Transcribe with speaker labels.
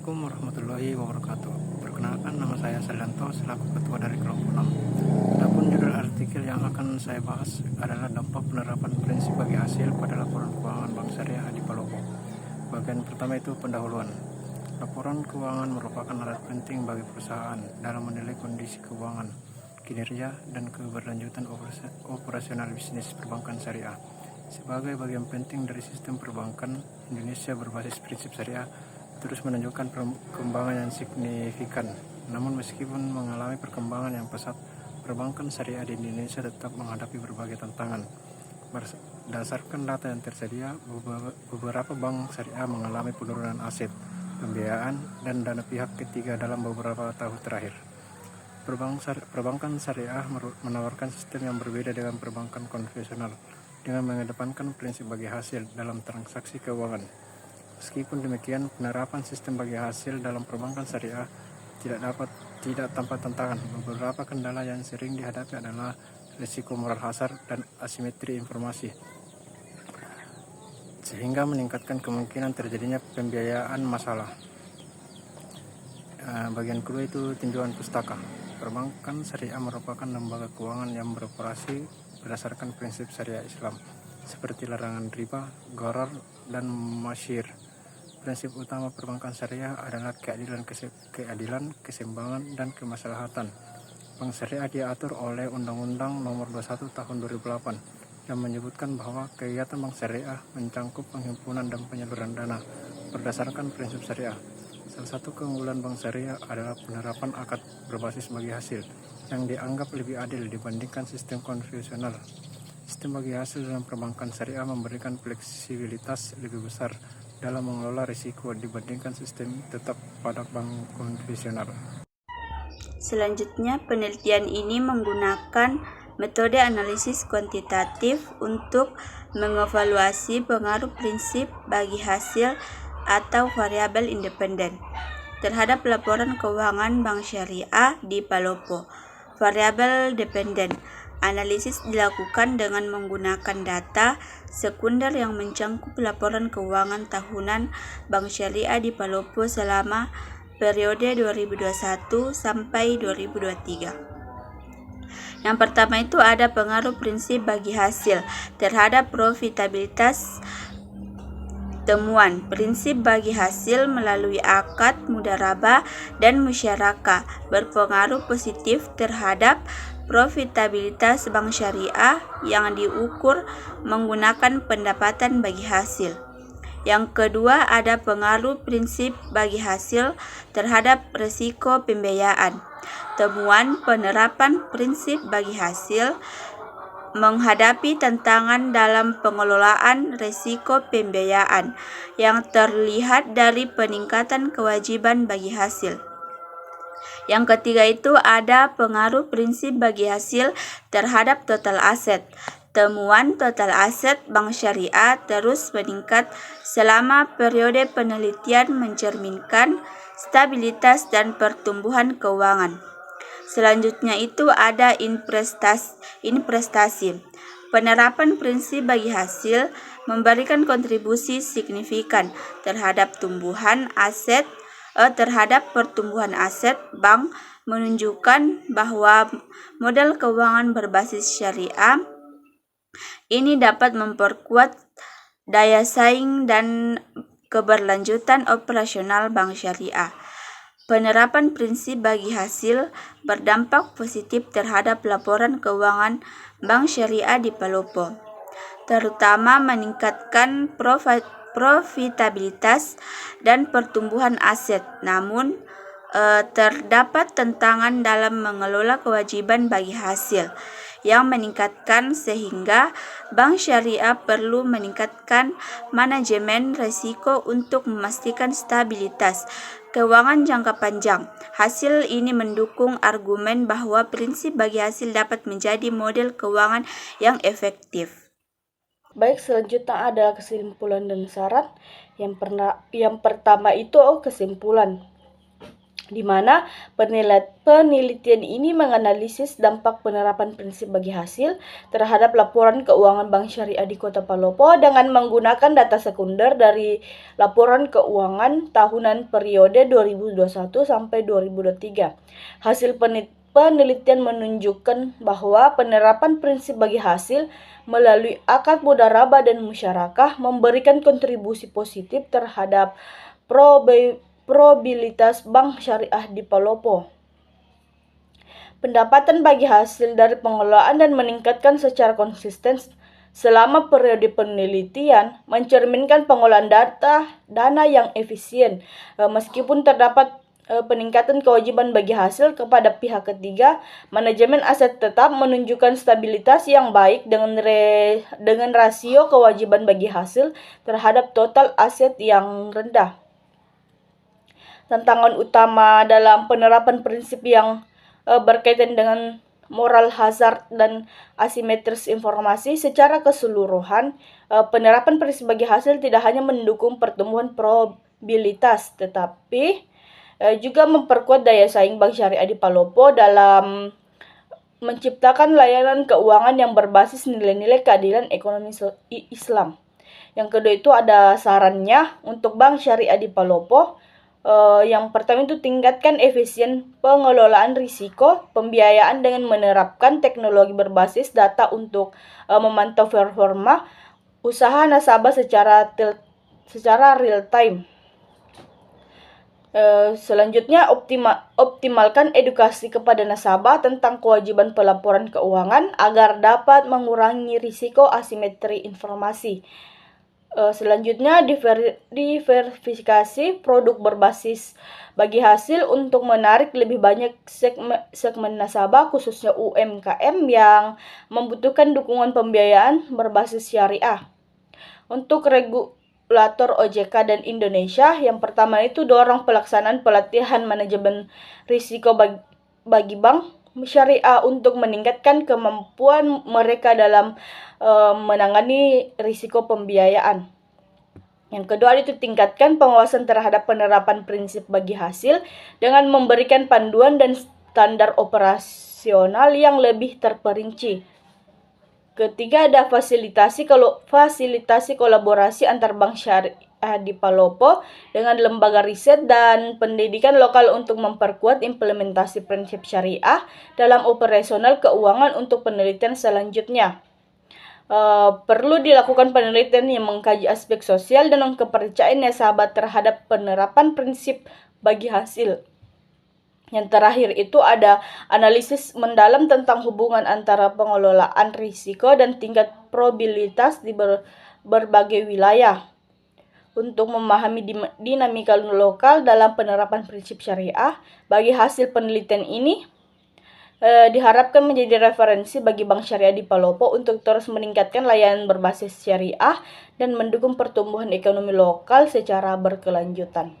Speaker 1: Assalamualaikum warahmatullahi wabarakatuh. Perkenalkan, nama saya Saldanto selaku ketua dari kelompok 6. Adapun judul artikel yang akan saya bahas adalah dampak penerapan prinsip bagi hasil pada laporan keuangan Bank Syariah di Palopo. Bagian pertama itu pendahuluan. Laporan keuangan merupakan alat penting bagi perusahaan dalam menilai kondisi keuangan, kinerja, dan keberlanjutan operasional bisnis perbankan syariah. Sebagai bagian penting dari sistem perbankan, Indonesia berbasis prinsip syariah terus menunjukkan perkembangan yang signifikan. Namun meskipun mengalami perkembangan yang pesat, perbankan syariah di Indonesia tetap menghadapi berbagai tantangan. Berdasarkan data yang tersedia, beberapa bank syariah mengalami penurunan aset, pembiayaan, dan dana pihak ketiga dalam beberapa tahun terakhir. Perbankan syariah menawarkan sistem yang berbeda dengan perbankan konvensional, dengan mengedepankan prinsip bagi hasil dalam transaksi keuangan. Meskipun demikian, penerapan sistem bagi hasil dalam perbankan syariah tidak tanpa tantangan. Beberapa kendala yang sering dihadapi adalah risiko moral hazard dan asimetri informasi, sehingga meningkatkan kemungkinan terjadinya pembiayaan masalah. Bagian kedua itu tinjauan pustaka. Perbankan syariah merupakan lembaga keuangan yang beroperasi berdasarkan prinsip syariah Islam, seperti larangan riba, gharar, dan masyir. Prinsip utama perbankan syariah adalah keadilan, keseimbangan, dan kemaslahatan. Bank syariah diatur oleh Undang-Undang Nomor 21 Tahun 2008 yang menyebutkan bahwa kegiatan bank syariah mencangkup penghimpunan dan penyaluran dana berdasarkan prinsip syariah. Salah satu keunggulan bank syariah adalah penerapan akad berbasis bagi hasil yang dianggap lebih adil dibandingkan sistem konvensional. Sistem bagi hasil dalam perbankan syariah memberikan fleksibilitas lebih besar dalam mengelola risiko dibandingkan sistem tetap pada bank konvensional.
Speaker 2: Selanjutnya, penelitian ini menggunakan metode analisis kuantitatif untuk mengevaluasi pengaruh prinsip bagi hasil atau variabel independen terhadap laporan keuangan Bank Syariah di Palopo. Variabel dependen. Analisis dilakukan dengan menggunakan data sekunder yang mencangkup laporan keuangan tahunan Bank Syariah di Palopo selama periode 2021 sampai 2023. Yang pertama itu ada pengaruh prinsip bagi hasil terhadap profitabilitas. Temuan prinsip bagi hasil melalui akad mudharabah dan musyarakah berpengaruh positif terhadap profitabilitas bank syariah yang diukur menggunakan pendapatan bagi hasil. Yang kedua ada pengaruh prinsip bagi hasil terhadap risiko pembiayaan. Temuan penerapan prinsip bagi hasil menghadapi tantangan dalam pengelolaan risiko pembiayaan yang terlihat dari peningkatan kewajiban bagi hasil. Yang ketiga itu ada pengaruh prinsip bagi hasil terhadap total aset. Temuan total aset bank syariah terus meningkat selama periode penelitian mencerminkan stabilitas dan pertumbuhan keuangan. Selanjutnya itu ada investasi. Penerapan prinsip bagi hasil memberikan kontribusi signifikan terhadap pertumbuhan aset bank, menunjukkan bahwa model keuangan berbasis syariah ini dapat memperkuat daya saing dan keberlanjutan operasional bank syariah. Penerapan prinsip bagi hasil berdampak positif terhadap laporan keuangan Bank Syariah di Palopo, terutama meningkatkan profitabilitas dan pertumbuhan aset. Namun, terdapat tantangan dalam mengelola kewajiban bagi hasil yang meningkatkan sehingga Bank Syariah perlu meningkatkan manajemen risiko untuk memastikan stabilitas keuangan jangka panjang. Hasil ini mendukung argumen bahwa prinsip bagi hasil dapat menjadi model keuangan yang efektif.
Speaker 3: Baik, selanjutnya adalah kesimpulan dan saran. Yang pertama itu kesimpulan. di mana penelitian ini menganalisis dampak penerapan prinsip bagi hasil terhadap laporan keuangan Bank Syariah di Kota Palopo dengan menggunakan data sekunder dari laporan keuangan tahunan periode 2021 sampai 2023. Hasil penelitian menunjukkan bahwa penerapan prinsip bagi hasil melalui akad mudharabah dan musyarakah memberikan kontribusi positif terhadap probabilitas bank syariah di Palopo. Pendapatan bagi hasil dari pengelolaan dan meningkatkan secara konsisten selama periode penelitian mencerminkan pengolahan dana yang efisien. Meskipun terdapat peningkatan kewajiban bagi hasil kepada pihak ketiga, manajemen aset tetap menunjukkan stabilitas yang baik dengan rasio kewajiban bagi hasil terhadap total aset yang rendah. Tantangan utama dalam penerapan prinsip yang berkaitan dengan moral hazard dan asimetris informasi secara keseluruhan, penerapan prinsip bagi hasil tidak hanya mendukung pertumbuhan probabilitas, tetapi juga memperkuat daya saing bank syariah di Palopo dalam menciptakan layanan keuangan yang berbasis nilai-nilai keadilan ekonomi Islam. Yang kedua itu ada sarannya untuk bank syariah di Palopo. Yang pertama itu tingkatkan efisien pengelolaan risiko pembiayaan dengan menerapkan teknologi berbasis data untuk memantau performa usaha nasabah secara real time. Selanjutnya optimalkan edukasi kepada nasabah tentang kewajiban pelaporan keuangan agar dapat mengurangi risiko asimetri informasi. Selanjutnya diversifikasi produk berbasis bagi hasil untuk menarik lebih banyak segmen nasabah khususnya UMKM yang membutuhkan dukungan pembiayaan berbasis syariah. Untuk regulator OJK dan Indonesia, yang pertama itu dorong pelaksanaan pelatihan manajemen risiko bagi bank syariah untuk meningkatkan kemampuan mereka dalam menangani risiko pembiayaan. Yang kedua itu tingkatkan pengawasan terhadap penerapan prinsip bagi hasil dengan memberikan panduan dan standar operasional yang lebih terperinci. Ketiga ada fasilitasi kolaborasi antar bank syariah di Palopo dengan lembaga riset dan pendidikan lokal untuk memperkuat implementasi prinsip syariah dalam operasional keuangan untuk penelitian selanjutnya. Perlu dilakukan penelitian yang mengkaji aspek sosial dan kepercayaan nasabah terhadap penerapan prinsip bagi hasil. Yang terakhir itu ada analisis mendalam tentang hubungan antara pengelolaan risiko dan tingkat probabilitas di berbagai wilayah. Untuk memahami dinamika lokal dalam penerapan prinsip syariah, bagi hasil penelitian ini diharapkan menjadi referensi bagi bank syariah di Palopo untuk terus meningkatkan layanan berbasis syariah dan mendukung pertumbuhan ekonomi lokal secara berkelanjutan.